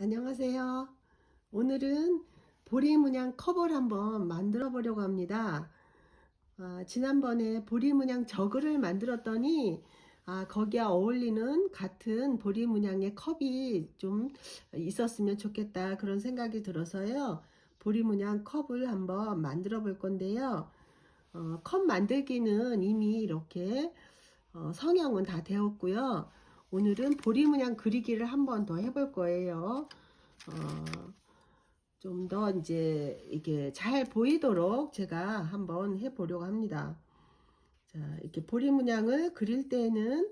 안녕하세요. 오늘은 보리 문양 컵을 한번 만들어 보려고 합니다. 지난번에 보리 문양 저그를 만들었더니 거기에 어울리는 같은 보리 문양의 컵이 좀 있었으면 좋겠다 그런 생각이 들어서요. 보리 문양 컵을 한번 만들어 볼 건데요. 컵 만들기는 이미 이렇게 성형은 다 되었고요. 오늘은 보리 문양 그리기를 한번 더 해볼 거예요. 좀 더 이제 이게 잘 보이도록 제가 한번 해보려고 합니다. 자, 이렇게 보리 문양을 그릴 때는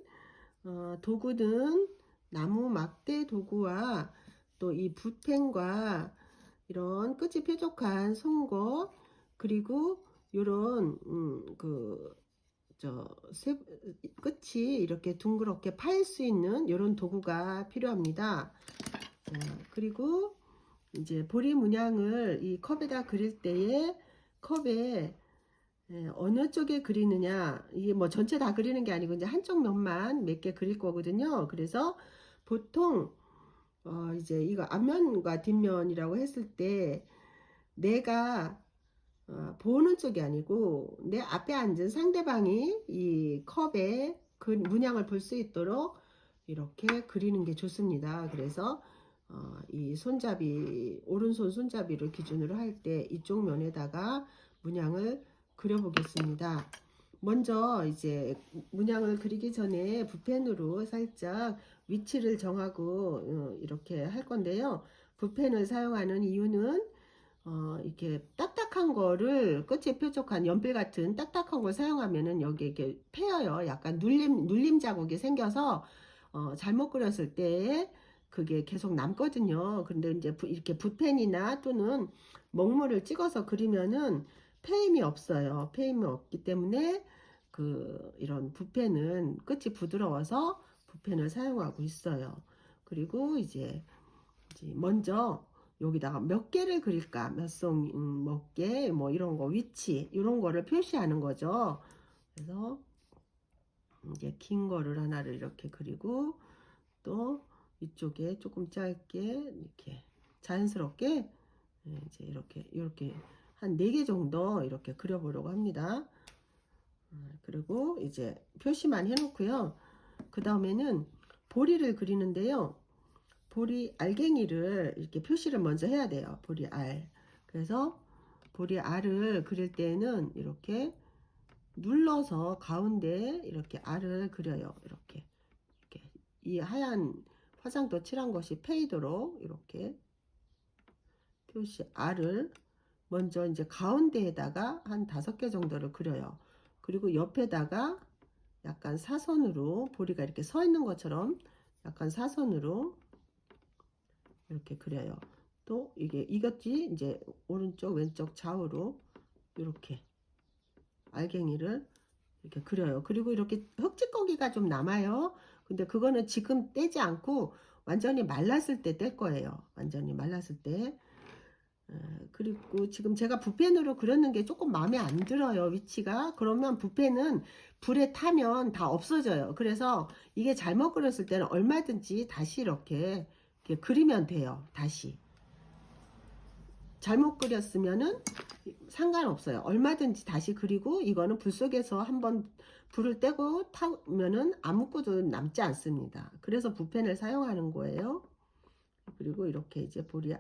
도구는 나무 막대 도구와 또 이 붓펜과 이런 끝이 뾰족한 송곳 그리고 요런 끝이 이렇게 둥그렇게 파일 수 있는 이런 도구가 필요합니다. 자, 그리고 이제 보리 문양을 이 컵에다 그릴 때에 컵에 어느 쪽에 그리느냐, 이게 뭐 전체 다 그리는 게 아니고 이제 한쪽 면만 몇 개 그릴 거거든요. 그래서 보통 이제 이거 앞면과 뒷면이라고 했을 때 내가 보는 쪽이 아니고 내 앞에 앉은 상대방이 이 컵에 그 문양을 볼 수 있도록 이렇게 그리는 게 좋습니다. 그래서 이 손잡이 오른손 손잡이를 기준으로 할 때 이쪽 면에다가 문양을 그려 보겠습니다. 먼저 이제 문양을 그리기 전에 붓펜으로 살짝 위치를 정하고 이렇게 할 건데요. 붓펜을 사용하는 이유는 이렇게 딱딱한 거를 끝이 뾰족한 연필 같은 딱딱한 걸 사용하면은 여기 이렇게 패여요. 약간 눌림 자국이 생겨서 잘못 그렸을 때 그게 계속 남거든요. 근데 이제 이렇게 붓펜이나 또는 먹물을 찍어서 그리면은 패임이 없어요. 패임이 없기 때문에 이런 붓펜은 끝이 부드러워서 붓펜을 사용하고 있어요. 그리고 이제 먼저 여기다가 몇 개를 그릴까, 몇 개, 뭐 이런 거 위치 이런 거를 표시하는 거죠. 그래서 이제 긴 거를 하나를 이렇게 그리고 또 이쪽에 조금 짧게 이렇게 자연스럽게 이제 이렇게 한 4개 정도 이렇게 그려보려고 합니다. 그리고 이제 표시만 해놓고요. 그 다음에는 보리를 그리는데요. 보리 알갱이를 이렇게 표시를 먼저 해야 돼요. 보리 알. 그래서 보리 알을 그릴 때는 이렇게 눌러서 가운데 이렇게 알을 그려요. 이렇게 이 하얀 화장도 칠한 것이 페이도록 이렇게 표시 알을 먼저 이제 가운데에다가 한 5개 정도를 그려요. 그리고 옆에다가 약간 사선으로 보리가 이렇게 서 있는 것처럼 약간 사선으로 이렇게 그려요. 또 이것이 이제 오른쪽 왼쪽 좌우로 이렇게 알갱이를 이렇게 그려요. 그리고 이렇게 흙찌꺼기가 좀 남아요. 근데 그거는 지금 떼지 않고 완전히 말랐을 때 뗄 거예요. 완전히 말랐을 때. 그리고 지금 제가 붓펜으로 그렸는 게 조금 마음에 안 들어요. 위치가. 그러면 붓펜은 불에 타면 다 없어져요. 그래서 이게 잘못 그렸을 때는 얼마든지 다시 이렇게 그리면 돼요. 다시. 잘못 그렸으면은 상관없어요. 얼마든지 다시 그리고 이거는 불 속에서 한번 불을 떼고 타면은 아무것도 남지 않습니다. 그래서 붓펜을 사용하는 거예요. 그리고 이렇게 이제 보리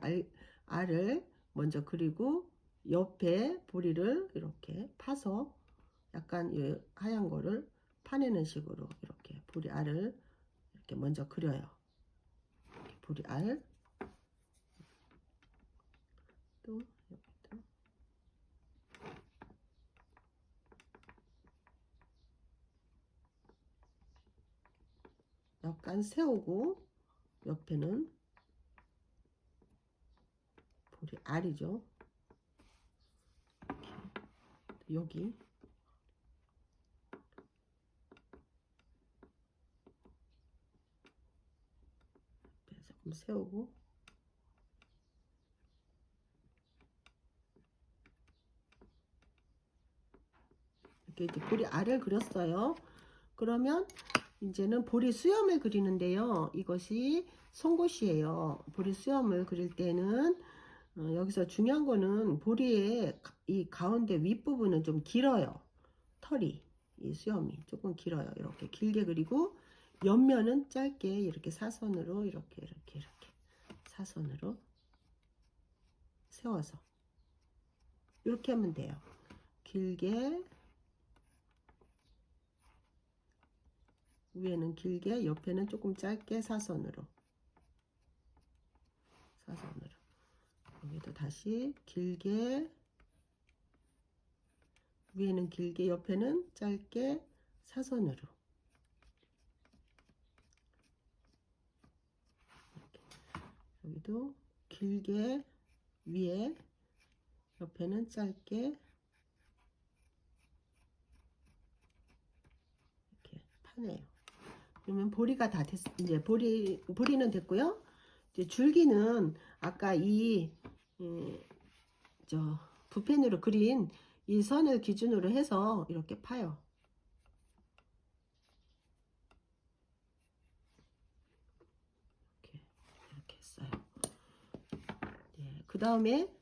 알을 먼저 그리고 옆에 보리를 이렇게 파서 약간 이 하얀 거를 파내는 식으로 이렇게 보리 알을 이렇게 먼저 그려요. 이렇게 보리 알 또 여기도 약간 세우고 옆에는 보리 알이죠. 여기 조금 세우고 이렇게 보리 알을 그렸어요. 그러면 이제는 보리 수염을 그리는데요. 이것이 송곳이에요. 보리 수염을 그릴 때는 여기서 중요한 거는 보리의 이 가운데 윗부분은 좀 길어요. 털이, 이 수염이 조금 길어요. 이렇게 길게 그리고 옆면은 짧게 이렇게 사선으로 이렇게 사선으로 세워서 이렇게 하면 돼요. 길게, 위에는 길게, 옆에는 조금 짧게 사선으로 여기도 다시 길게, 위에는 길게, 옆에는 짧게 사선으로 이렇게. 여기도 길게, 위에, 옆에는 짧게 이렇게 파네요. 그러면 보리가 다 됐, 이제 보리는 됐고요. 이제 줄기는 아까 저 붓펜으로 그린 이 선을 기준으로 해서 이렇게 파요. 이렇게 했어요. 네, 그 다음에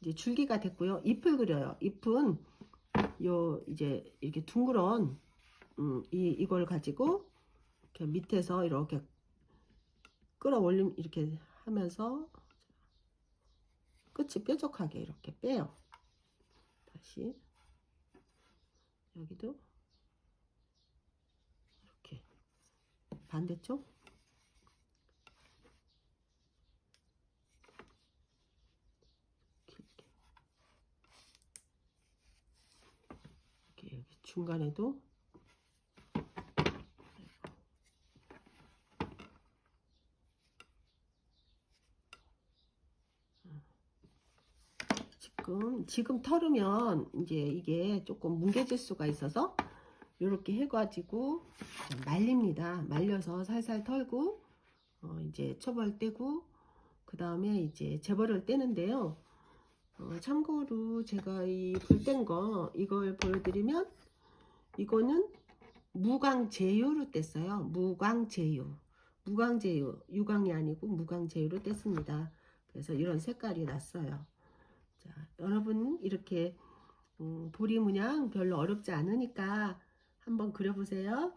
이제 줄기가 됐고요. 잎을 그려요. 잎은 요 이제 이렇게 둥그런 이걸 가지고 이렇게 밑에서 이렇게 끌어올림 이렇게 하면서 끝이 뾰족하게 이렇게 빼요. 다시 여기도 이렇게 반대쪽 길게 이렇게 여기 중간에도 지금 털으면 이제 이게 조금 뭉개질 수가 있어서 이렇게 해가지고 말립니다. 말려서 살살 털고 이제 초벌 떼고 그 다음에 이제 재벌을 떼는데요. 참고로 제가 이 불 뗀 거 이걸 보여드리면 이거는 무광제유로 뗐어요. 무광제유 유광이 아니고 무광제유로 뗐습니다. 그래서 이런 색깔이 났어요. 자, 여러분 이렇게 보리 문양 별로 어렵지 않으니까 한번 그려보세요.